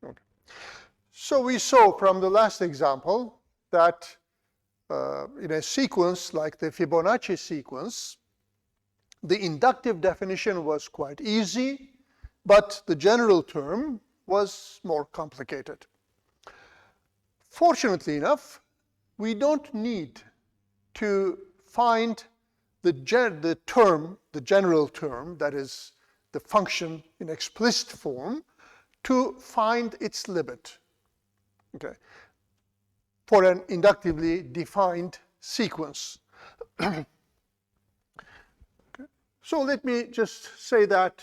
Okay. So we saw from the last example that in a sequence like the Fibonacci sequence, the inductive definition was quite easy, but the general term was more complicated. Fortunately enough, we don't need to find the general term, that is the function in explicit form, to find its limit, okay, for an inductively defined sequence. Okay. So let me just say that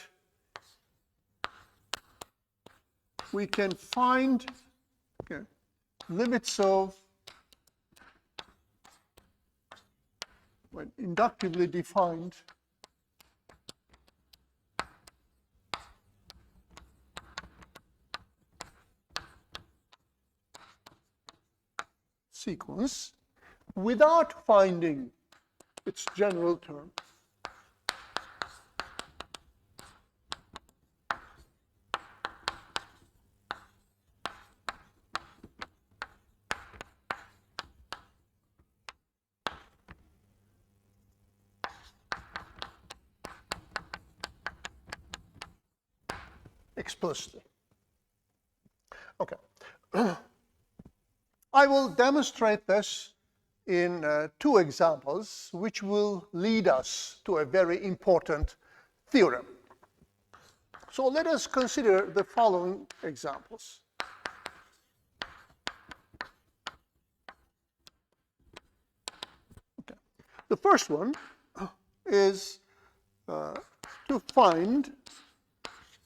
we can find, okay, limits of when inductively defined sequence without finding its general term. Explicitly. Okay. I will demonstrate this in two examples, which will lead us to a very important theorem. So let us consider the following examples. Okay. The first one is to find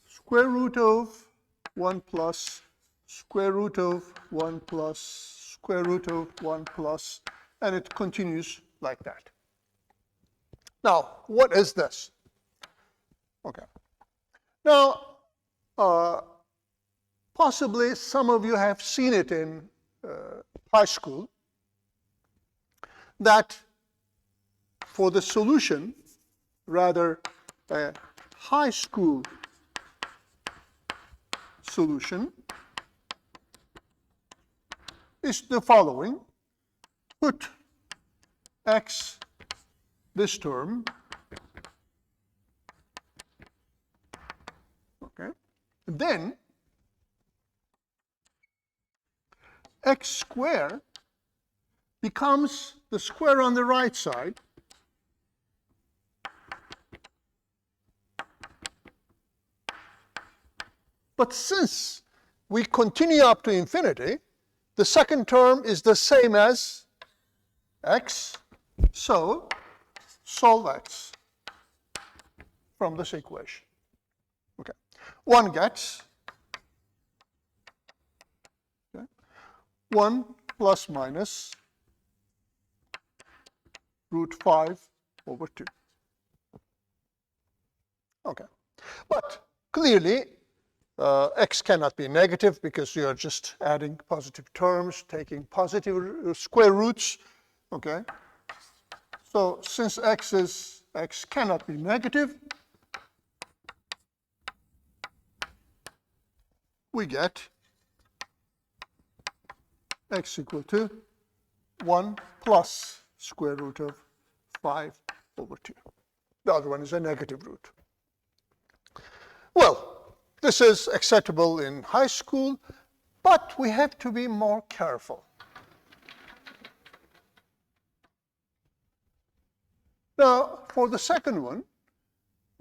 square root of 1 plus square root of 1 plus square root of 1 plus, and it continues like that. Now, what is this? Okay. Now, possibly some of you have seen it in high school, that for the solution, rather a high school solution is the following. Put x, this term, okay, then x squared becomes the square on the right side but since we continue up to infinity, the second term is the same as x, so solve x from this equation. Okay. One gets 1 plus minus root 5 over 2. Okay. But clearly, x cannot be negative because you are just adding positive terms, taking positive square roots. Okay. So since x cannot be negative, we get x equal to 1 plus square root of 5 over 2. The other one is a negative root. Well, this is acceptable in high school, but we have to be more careful. Now, for the second one,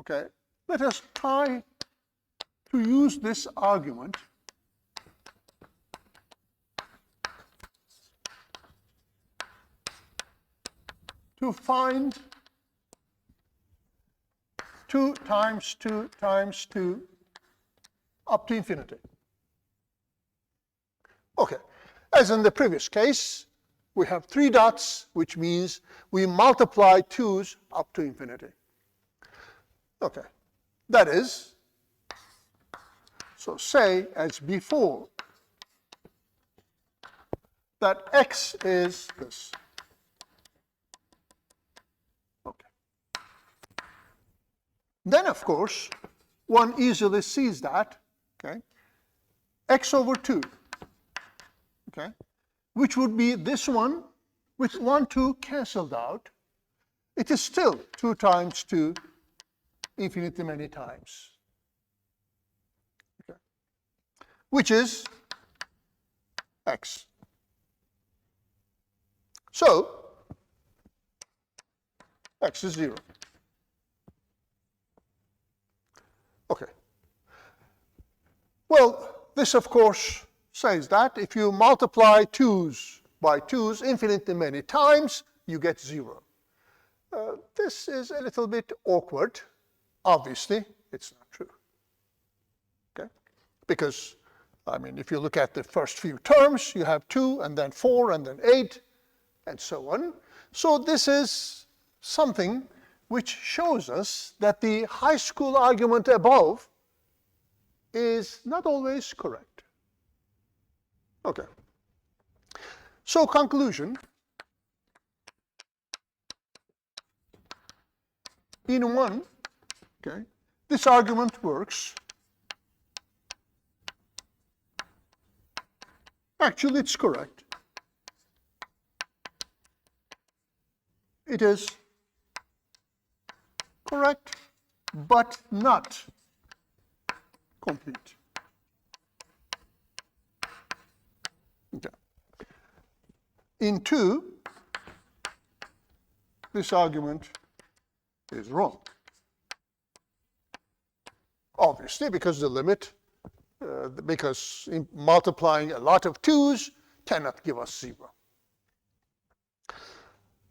okay, let us try to use this argument to find 2 times 2 times 2 up to infinity. Okay, as in the previous case, we have 3 dots, which means we multiply 2's up to infinity. Okay, that is, so say as before, that x is this. Okay. Then, of course, one easily sees that, okay, x over 2, okay, which would be this one with 1, 2 cancelled out. It is still 2 times 2 infinitely many times, okay, which is x. So x is 0. Okay. Well, this of course says that if you multiply 2's by 2's infinitely many times, you get 0. This is a little bit awkward. Obviously, it's not true. Okay? Because, I mean, if you look at the first few terms, you have 2 and then 4 and then 8 and so on. So this is something which shows us that the high school argument above is not always correct. Okay. So conclusion. In 1, okay, this argument works. Actually, it's correct. It is correct, but not complete. Okay. In 2, this argument is wrong. Obviously, because the limit, because multiplying a lot of 2's cannot give us 0.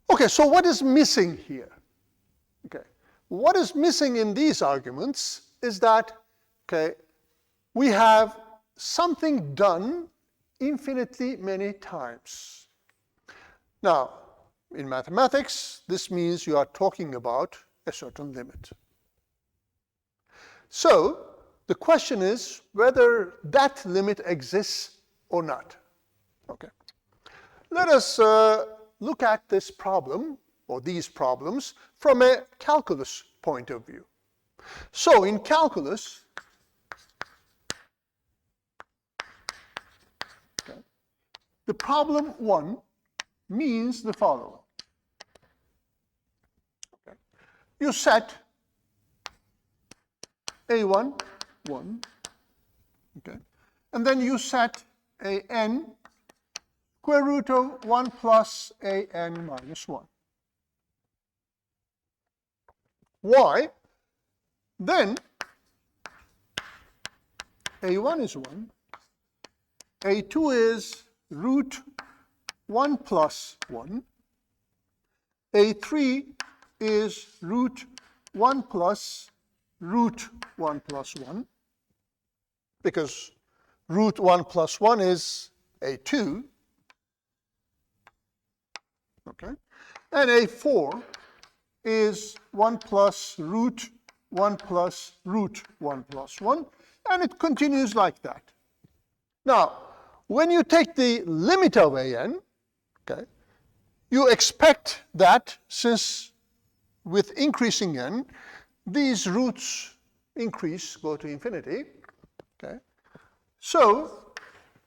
Okay, so what is missing here? Okay, what is missing in these arguments is that, okay, we have something done infinitely many times. Now, in mathematics, this means you are talking about a certain limit. So, the question is whether that limit exists or not. Okay. Let us look at this problem, or these problems, from a calculus point of view. So, in calculus, okay, the problem 1 means the following. Okay. You set a1, 1, okay, and then you set a n square root of 1 plus a n minus 1. Why? Then a1 is 1, a2 is root 1 plus 1, a3 is root 1 plus root 1 plus 1, because root 1 plus 1 is a2, okay, and a4 is 1 plus root 1 plus root 1 plus 1, and it continues like that. Now, when you take the limit of an, okay, you expect that since with increasing n, these roots increase, go to infinity, okay? So,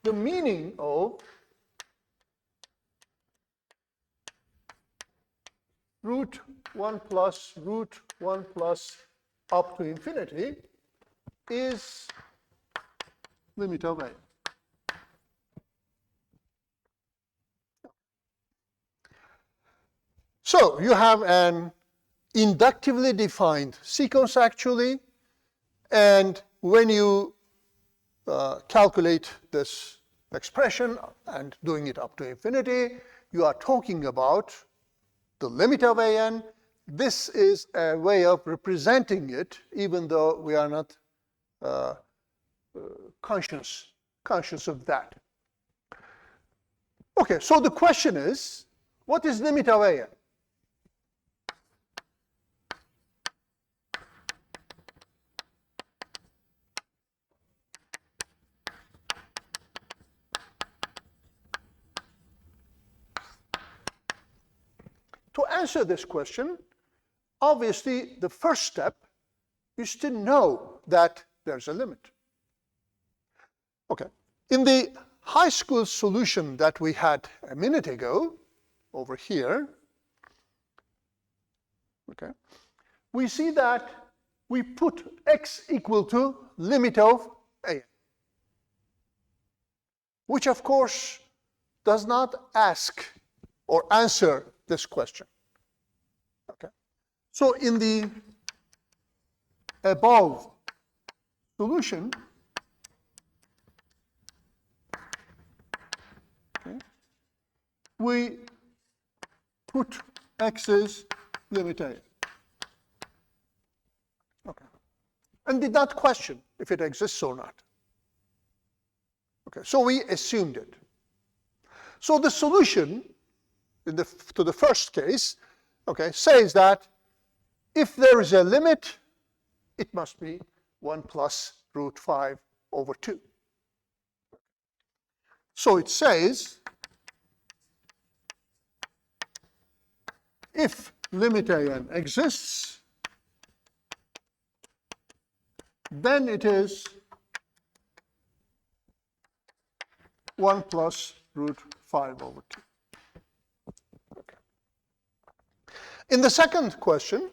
the meaning of root 1 plus root 1 plus up to infinity is limit of a. So, you have an inductively defined sequence actually, and when you calculate this expression and doing it up to infinity, you are talking about the limit of an. This is a way of representing it, even though we are not conscious of that. Okay, so the question is, what is limit of an? To answer this question, obviously the first step is to know that there's a limit. Okay, In the high school solution that we had a minute ago, over here, okay, we see that we put x equal to limit of a, which of course does not ask or answer this question. Okay. So in the above solution, okay, we put x's limit a. Okay. And did not question if it exists or not. Okay, so we assumed it. So the solution to the first case, okay, says that if there is a limit, it must be 1 plus root 5 over 2. So it says if limit an exists, then it is 1 plus root 5 over 2. Okay. In the second question,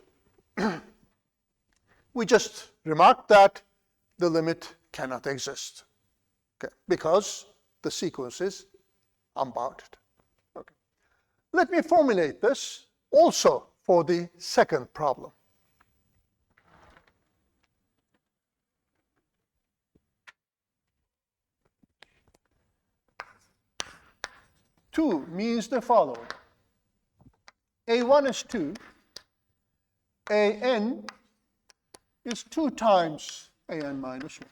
we just remarked that the limit cannot exist, okay, because the sequence is unbounded. Okay. Let me formulate this also for the second problem. Two means the following. A1 is 2. An is 2 times an minus 1.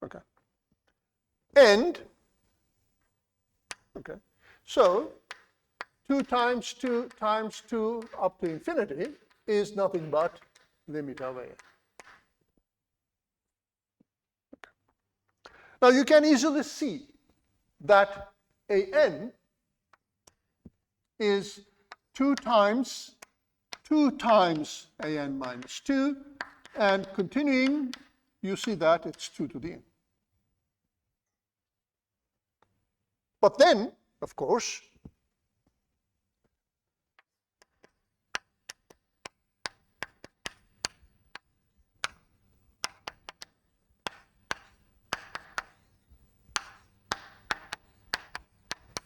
Okay. And, okay, so 2 times 2 times 2 up to infinity is nothing but limit of an. Okay. Now you can easily see that an is 2 times an minus 2, and continuing, you see that it's 2 to the n. But then, of course,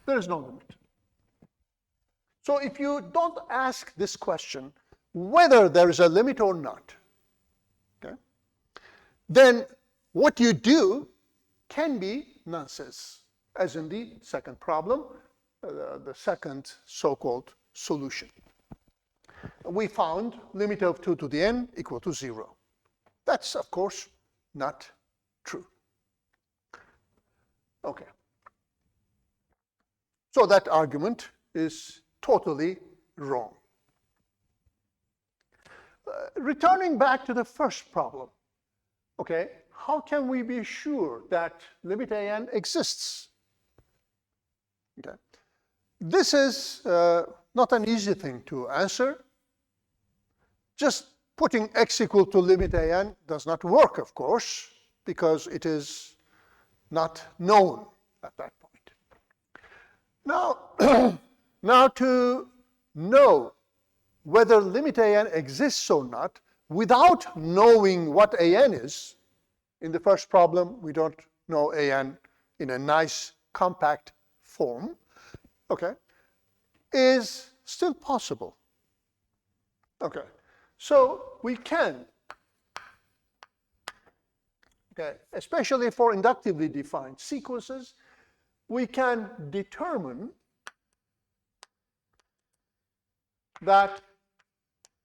there is no limit. So if you don't ask this question, whether there is a limit or not, okay, then what you do can be nonsense, as in the second problem, the second so-called solution. We found limit of 2 to the n equal to 0. That's, of course, not true. Okay. So that argument is totally wrong. Returning back to the first problem, okay, how can we be sure that limit an exists? Okay. This is not an easy thing to answer. Just putting x equal to limit an does not work, of course, because it is not known at that point. Now, now to know whether limit an exists or not, without knowing what an is, in the first problem, we don't know an in a nice, compact form, okay, is still possible. Okay, so we can, okay, especially for inductively defined sequences, we can determine that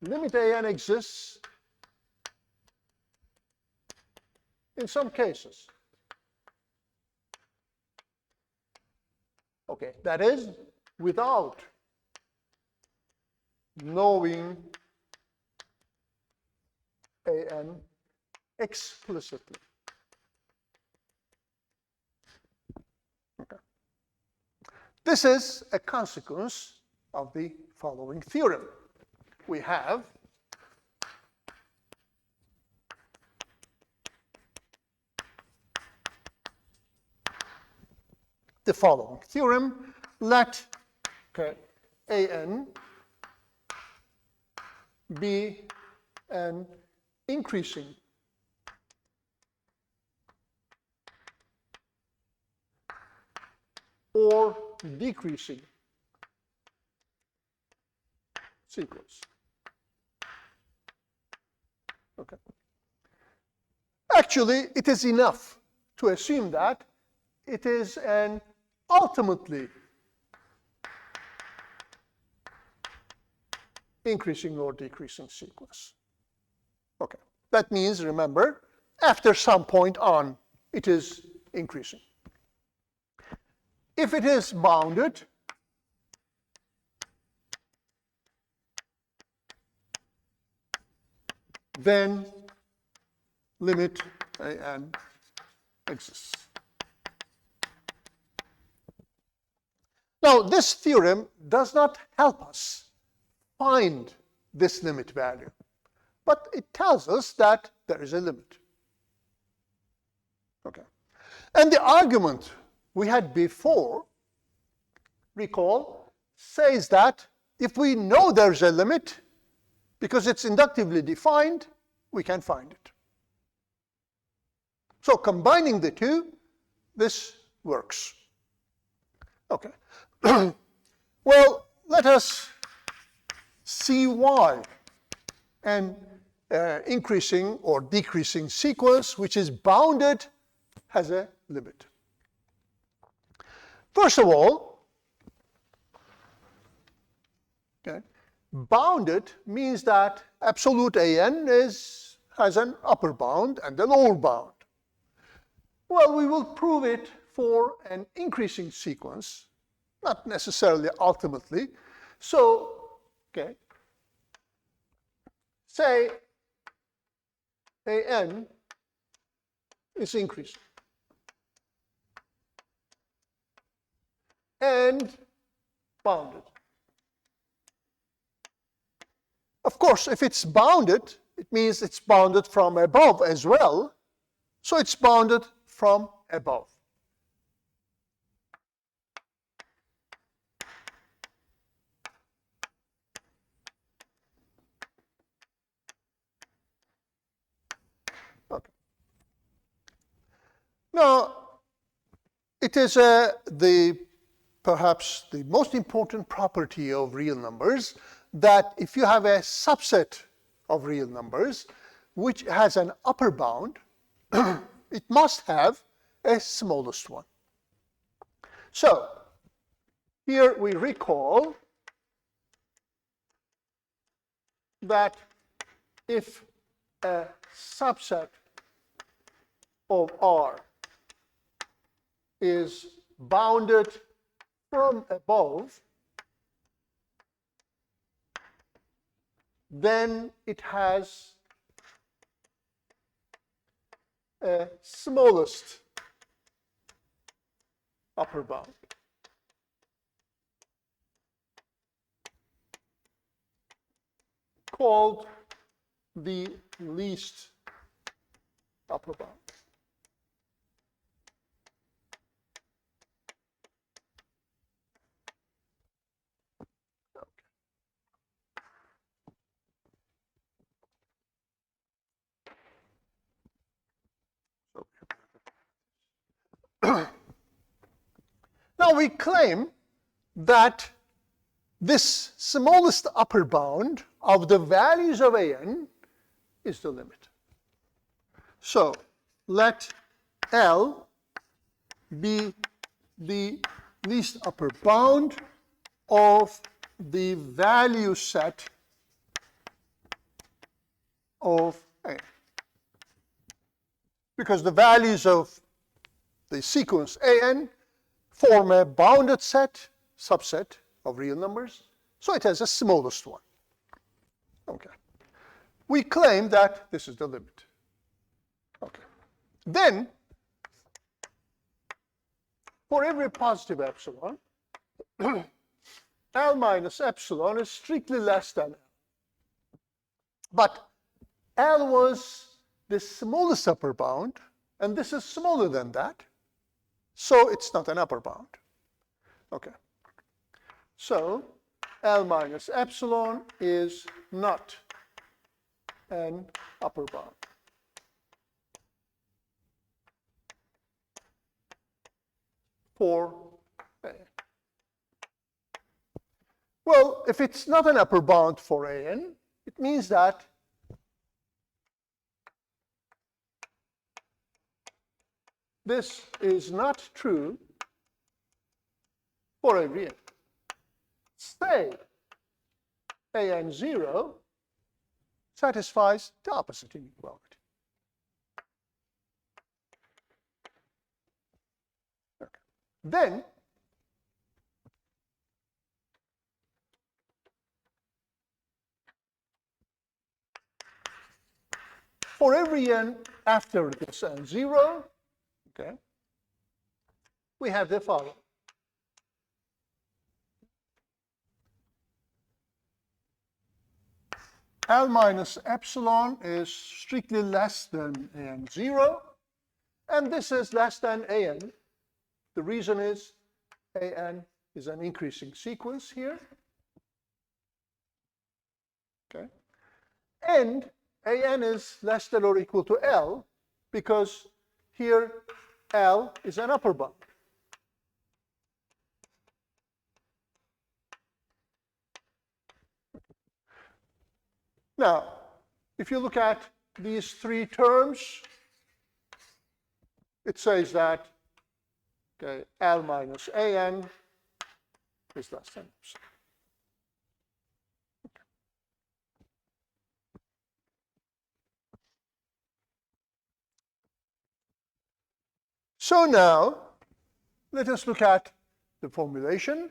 limit an exists in some cases. Okay, that is without knowing an explicitly. Okay. This is a consequence of the following theorem. We have the following theorem. Let an be an increasing or decreasing sequence. Okay. Actually, it is enough to assume that it is an ultimately increasing or decreasing sequence. Okay. That means, remember, after some point on, it is increasing. If it is bounded, then limit an exists. Now, this theorem does not help us find this limit value, but it tells us that there is a limit. Okay. And the argument we had before, recall, says that if we know there's a limit, because it's inductively defined, we can find it. So combining the two, this works. Okay. Well, let us see why an increasing or decreasing sequence which is bounded has a limit. First of all, okay, bounded means that absolute an has an upper bound and a lower bound. Well, we will prove it for an increasing sequence, not necessarily ultimately. So, okay, say an is increasing. And bounded. Of course, if it's bounded, it means it's bounded from above as well. So it's bounded from above. Okay. Now, it is perhaps the most important property of real numbers that if you have a subset of real numbers which has an upper bound, it must have a smallest one. So, here we recall that if a subset of R is bounded from above, then it has a smallest upper bound. Called the least upper bound. Now we claim that this smallest upper bound of the values of an is the limit. So let L be the least upper bound of the value set of A. Because the values of the sequence an form a bounded subset of real numbers, so it has a smallest one. Okay. We claim that this is the limit. Okay. Then, for every positive epsilon, L minus epsilon is strictly less than L. But L was the smallest upper bound, and this is smaller than that. So it's not an upper bound. Okay. So L minus epsilon is not an upper bound. For AN. Well, if it's not an upper bound for AN, it means that this is not true for every n. Say AN0 satisfies the opposite inequality. Okay. Then for every n after this n0, okay, we have the following. L minus epsilon is strictly less than an0, and this is less than an. The reason is an is an increasing sequence here. Okay. And an is less than or equal to L because here L is an upper bound. Now, if you look at these three terms, it says that okay, L minus an is less than epsilon. Okay. So now, let us look at the formulation.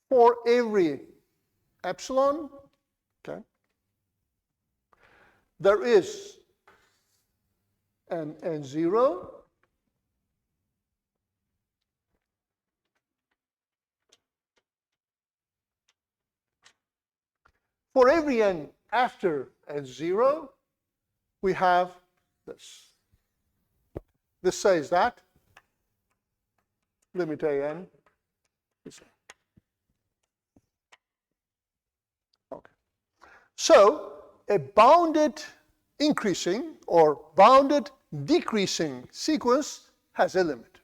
For every epsilon, okay, there is an n0 for every n after n0, we have this. This says that limit an is n. Okay. So a bounded increasing or bounded decreasing sequence has a limit.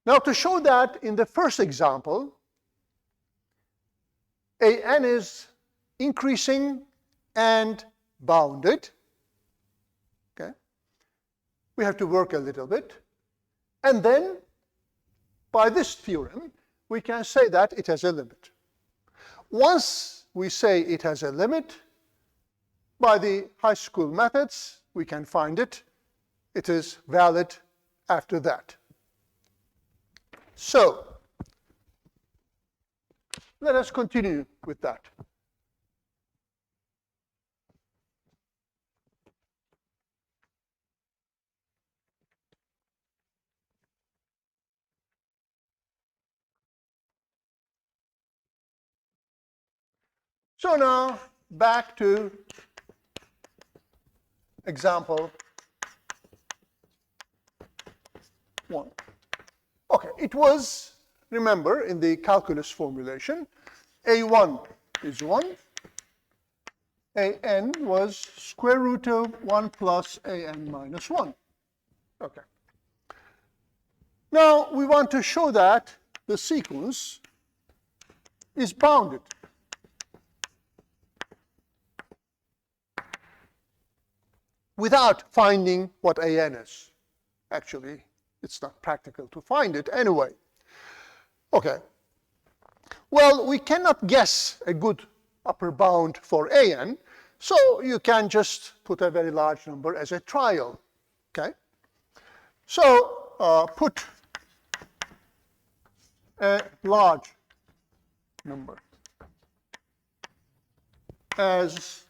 Now to show that in the first example, an is increasing and bounded, okay, we have to work a little bit. And then by this theorem, we can say that it has a limit. Once we say it has a limit, by the high school methods, we can find it. It is valid after that. So, let us continue with that. So now, back to example 1. Okay, it was, remember, in the calculus formulation, a1 is 1, an was square root of 1 plus an minus 1. Okay. Now, we want to show that the sequence is bounded. Without finding what an is. Actually, it's not practical to find it anyway. Okay. Well, we cannot guess a good upper bound for an, so you can just put a very large number as a trial. Okay. So put a large number as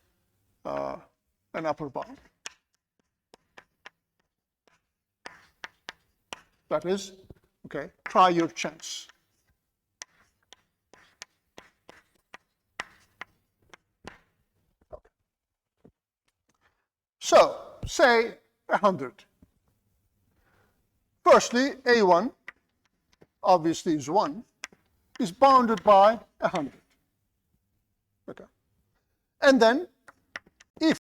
an upper bound. That is, okay, try your chance. Okay. So, say 100. Firstly, A1, obviously is 1, is bounded by 100. Okay. And then, if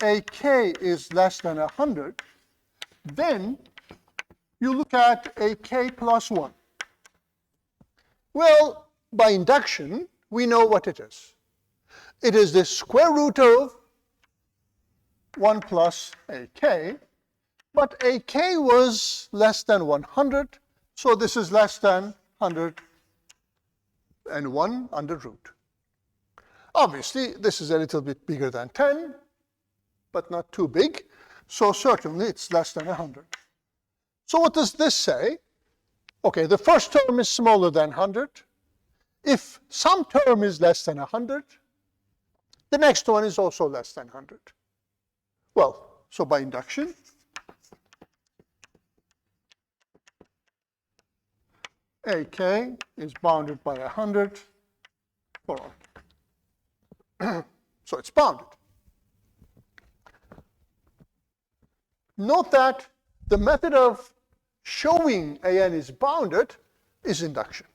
AK is less than 100, then you look at AK plus 1. Well, by induction, we know what it is. It is the square root of 1 plus AK, but AK was less than 100, so this is less than 101 under root. Obviously, this is a little bit bigger than 10, but not too big, so certainly it's less than 100. So what does this say? Okay, the first term is smaller than 100. If some term is less than 100, the next one is also less than 100. Well, so by induction, AK is bounded by 100 for all. So it's bounded. Note that the method of showing AN is bounded is induction,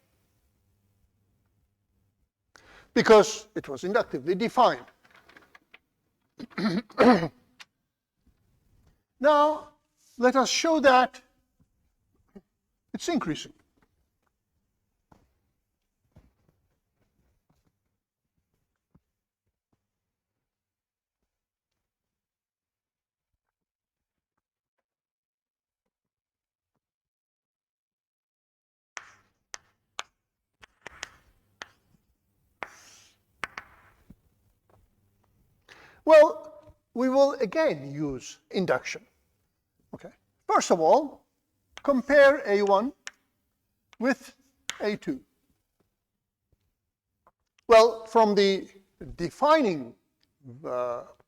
because it was inductively defined. Now, let us show that it's increasing. Well, we will again use induction. Okay. First of all, compare A1 with A2. Well, from the defining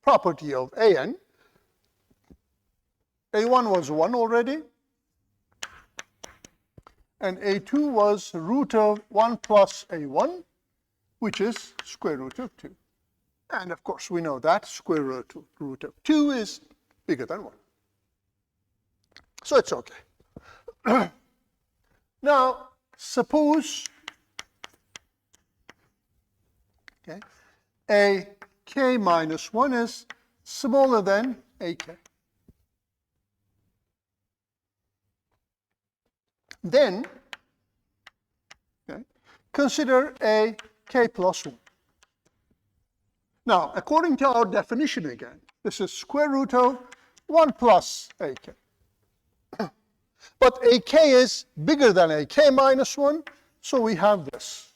property of AN, A1 was 1 already, and A2 was root of 1 plus A1, which is square root of 2. And of course, we know that square root of 2 is bigger than 1. So it's okay. Now, suppose AK minus 1 is smaller than AK. Then, consider AK plus 1. Now, according to our definition again, this is square root of 1 plus AK. But AK is bigger than AK minus 1, so we have this.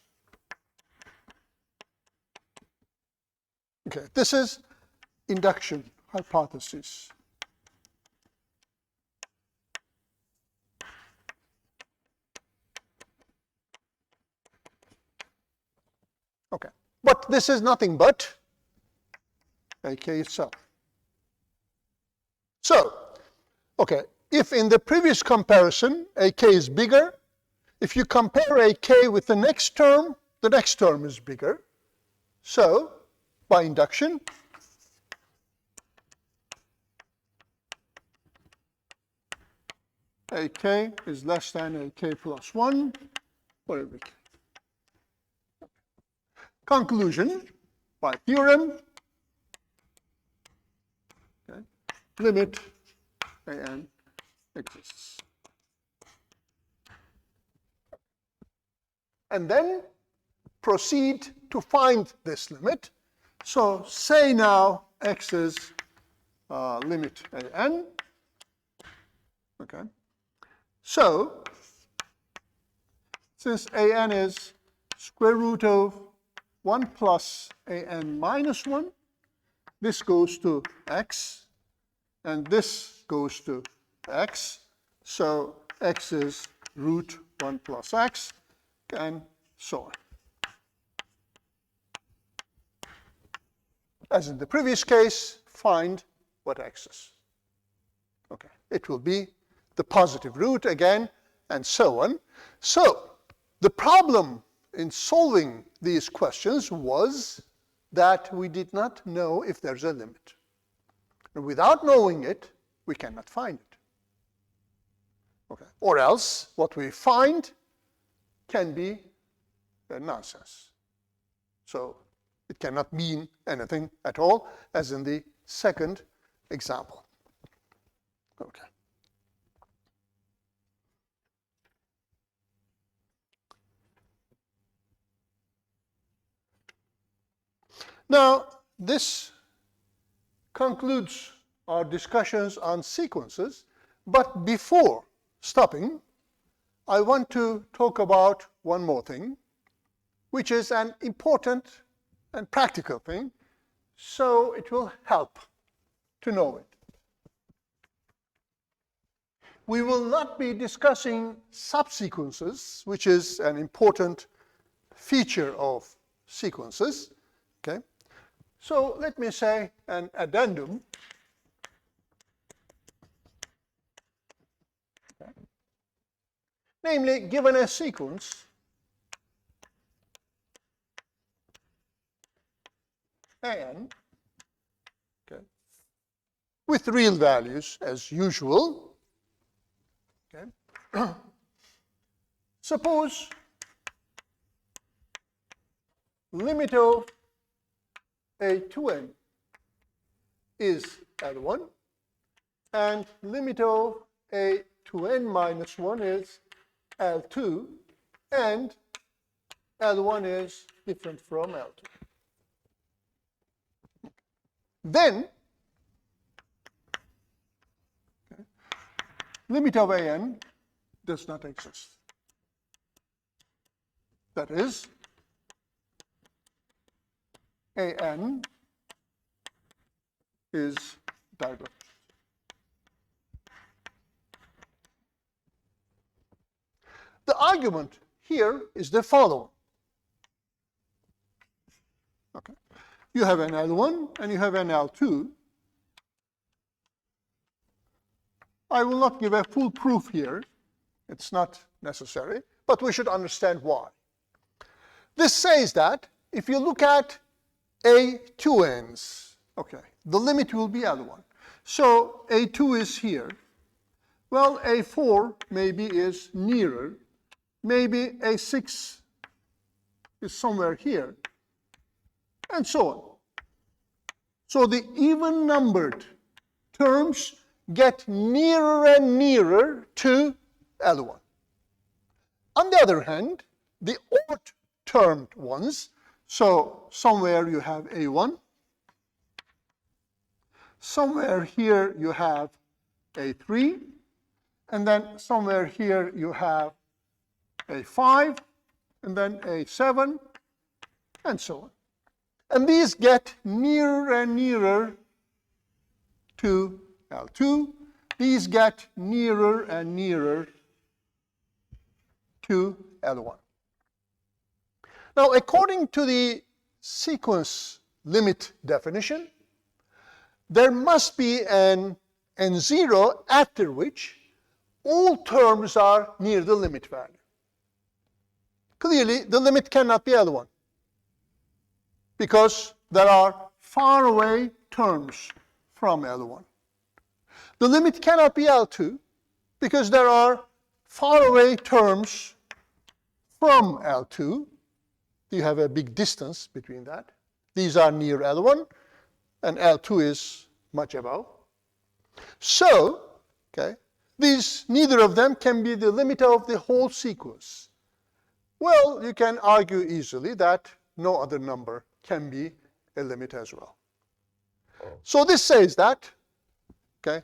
Okay, this is induction hypothesis. Okay, but this is nothing but AK itself. So, okay, if in the previous comparison AK is bigger, if you compare AK with the next term is bigger. So, by induction, AK is less than AK plus 1 for every K. Conclusion, by theorem, limit AN exists. And then proceed to find this limit. So say now X is limit AN. Okay. So since AN is square root of 1 plus AN minus 1, this goes to X, and this goes to X. So X is root 1 plus X, and so on. As in the previous case, find what X is. Okay, it will be the positive root again, and so on. So the problem in solving these questions was that we did not know if there's a limit. And without knowing it, we cannot find it. Okay. Or else, what we find can be nonsense. So it cannot mean anything at all, as in the second example. Okay. Now, this concludes our discussions on sequences, but before stopping, I want to talk about one more thing, which is an important and practical thing, so it will help to know it. We will not be discussing subsequences, which is an important feature of sequences. Okay? So let me say an addendum. Okay. Namely, given a sequence, an, okay, with real values as usual. Okay. Suppose limit of a to n is L1, and limit of a to n minus 1 is L2, and L1 is different from L2. Then, okay, limit of an does not exist. That is, an is divergent. The argument here is the following. Okay. You have an L1 and you have an L2. I will not give a full proof here. It's not necessary, but we should understand why. This says that if you look at A2n's, okay, the limit will be L1. So A2 is here. Well, A4 maybe is nearer. Maybe A6 is somewhere here, and so on. So the even numbered terms get nearer and nearer to L1. On the other hand, the odd termed ones, so somewhere you have A1, somewhere here you have A3, and then somewhere here you have A5, and then A7, and so on. And these get nearer and nearer to L2. These get nearer and nearer to L1. Now, according to the sequence limit definition, there must be an N0 after which all terms are near the limit value. Clearly, the limit cannot be L1 because there are far away terms from L1. The limit cannot be L2 because there are far away terms from L2. You have a big distance between that. These are near L1, and L2 is much above. So, okay, neither of them can be the limit of the whole sequence. Well, you can argue easily that no other number can be a limit as well. So this says that, okay,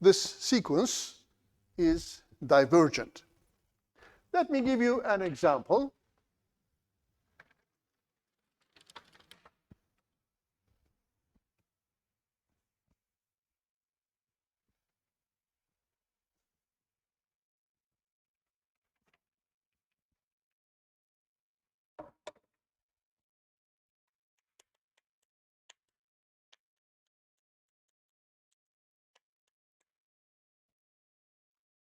this sequence is divergent. Let me give you an example.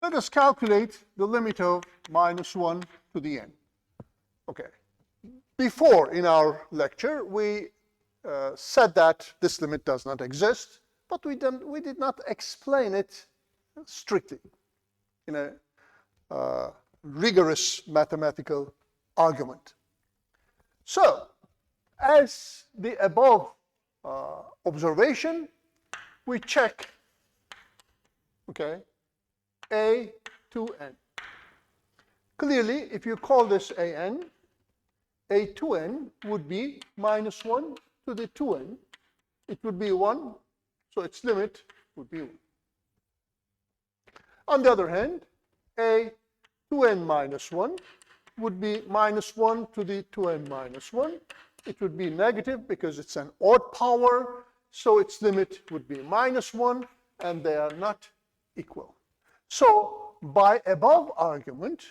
Let us calculate the limit of minus 1 to the n. Okay. Before, in our lecture, we said that this limit does not exist. but we did not explain it strictly in a rigorous mathematical argument. So, as the above observation, we check, okay, a to n. Clearly, if you call this an, a to n would be minus 1 to the 2n. It would be 1, so its limit would be 1. On the other hand, a to n minus 1 would be minus 1 to the 2n minus 1. It would be negative because it's an odd power, so its limit would be minus 1, and they are not equal. So, by above argument,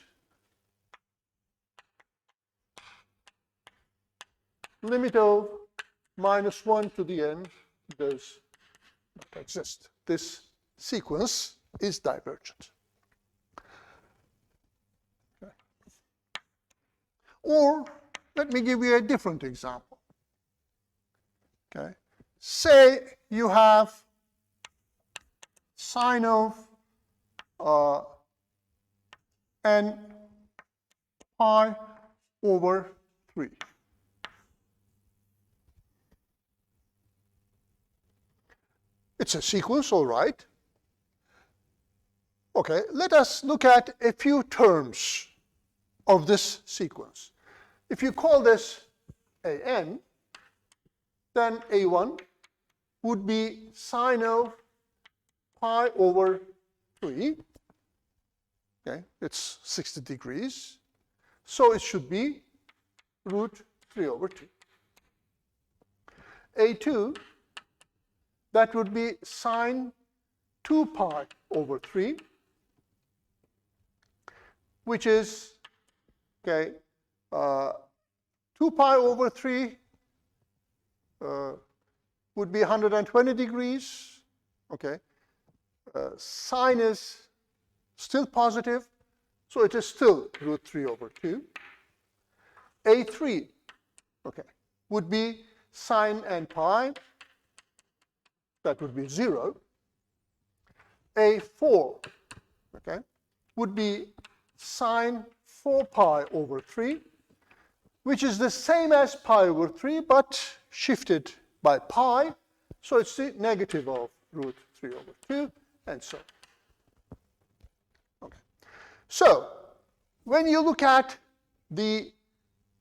limit of minus 1 to the n does not exist. This sequence is divergent. Okay. Or let me give you a different example. Okay. Say you have sine of n pi over 3. It's a sequence, all right. Okay, let us look at a few terms of this sequence. If you call this an, then a1 would be sine of pi over 3. Okay, it's 60 degrees. So it should be root 3 over 2. a2, that would be sine 2 pi over 3, which is, okay, 2 pi over 3 would be 120 degrees. Okay, sine is still positive, so it is still root 3 over 2. a3, okay, would be sine n pi. That would be 0. a4, okay, would be sine 4 pi over 3, which is the same as pi over 3, but shifted by pi. So it's the negative of root 3 over 2, and so on. Okay. So when you look at the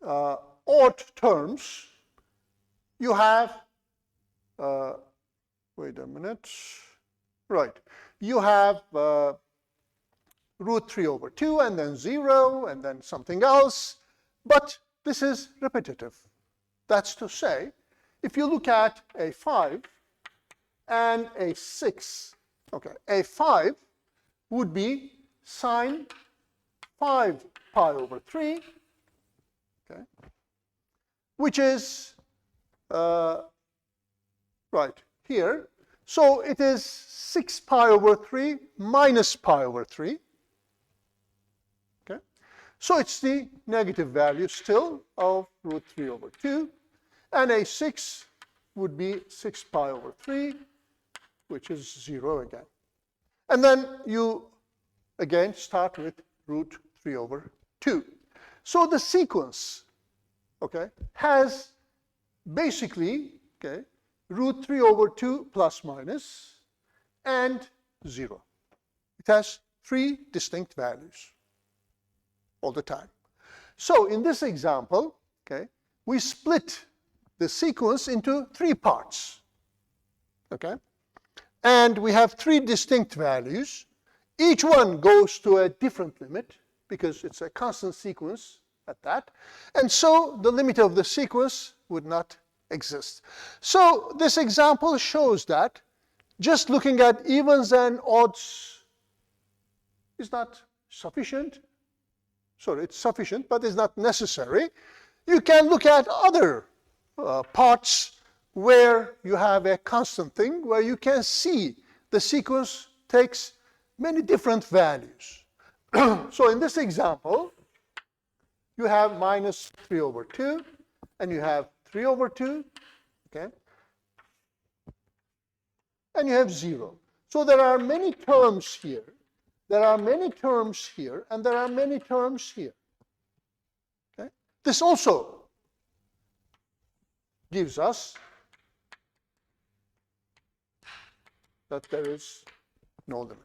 odd terms, you have wait a minute. Right. You have root 3 over 2, and then 0, and then something else. But this is repetitive. That's to say, if you look at a5 and a6, okay, a5 would be sine 5 pi over 3, okay, which is right here. So it is 6 pi over 3 minus pi over 3. Okay. So it's the negative value still of root 3 over 2. And a6 would be 6 pi over 3, which is 0 again. And then you again start with root 3 over 2. So the sequence, okay, has basically, okay, root 3 over 2 plus minus and 0. It has 3 distinct values all the time. So in this example, okay, we split the sequence into 3 parts. Okay? And we have 3 distinct values. Each one goes to a different limit because it's a constant sequence at that. And so the limit of the sequence would not exist. So this example shows that just looking at evens and odds is not sufficient. Sorry, it's sufficient, but it's not necessary. You can look at other parts where you have a constant thing, where you can see the sequence takes many different values. So in this example, you have minus 3 over 2, and you have 3 over 2, okay? and you have 0. So there are many terms here. There are many terms here, and there are many terms here. Okay? This also gives us that there is no limit.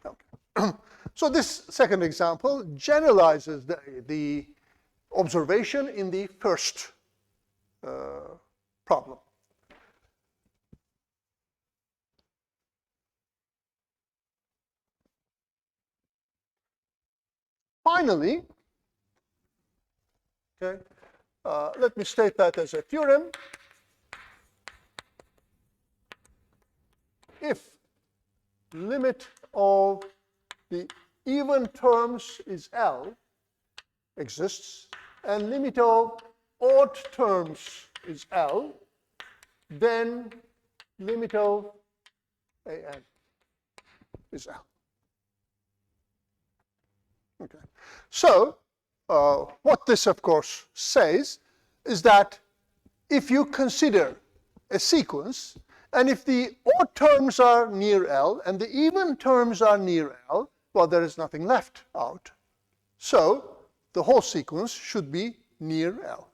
Okay. So this second example generalizes the observation in the first problem. Finally, okay, let me state that as a theorem. If limit of the even terms is L exists, and limit of odd terms is L, then limit of AN is L. Okay. So what this, of course, says is that if you consider a sequence, and if the odd terms are near L and the even terms are near L, well, there is nothing left out. So the whole sequence should be near L.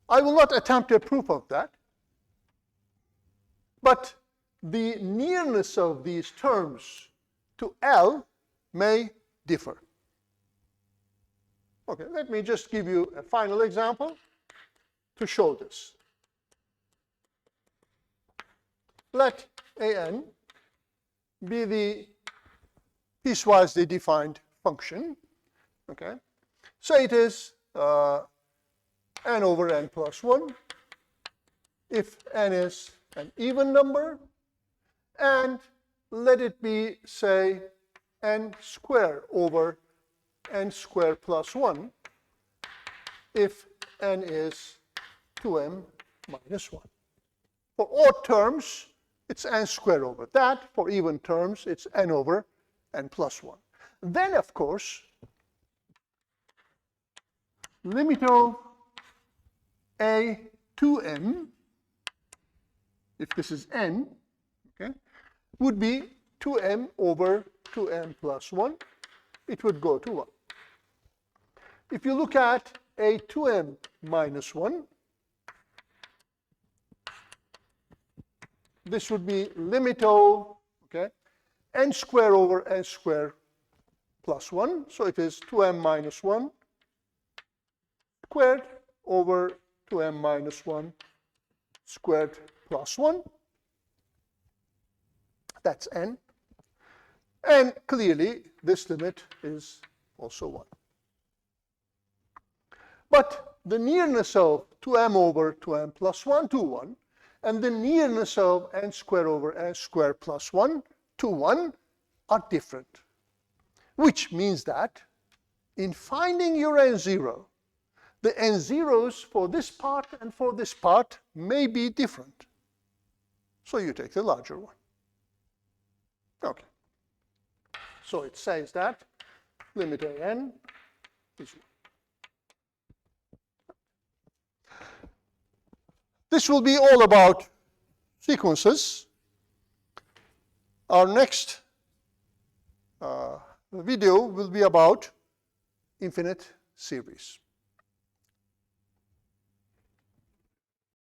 I will not attempt a proof of that, but the nearness of these terms to L may differ. Okay, let me just give you a final example to show this. Let AN be the piecewise defined function. Okay, say it is n over n plus 1 if n is an even number, and let it be, say, n squared over n squared plus 1 if n is 2m minus 1. For odd terms, it's n squared over that. For even terms, it's n over n plus 1. Then, of course, limit of a 2m, if this is n, okay, would be 2m over 2m plus 1. It would go to 1. If you look at a 2m minus 1, this would be limit of, okay, n squared over n squared plus 1. So it is 2m minus 1 squared over 2m minus 1 squared plus 1. That's n. And clearly, this limit is also 1. But the nearness of 2m over 2m plus 1 to 1, and the nearness of n squared over n squared plus 1 to 1 are different. Which means that in finding your n0, the n0s for this part and for this part may be different. So you take the larger one. Okay. So it says that limit an is 1. This will be all about sequences. Our next video will be about infinite series.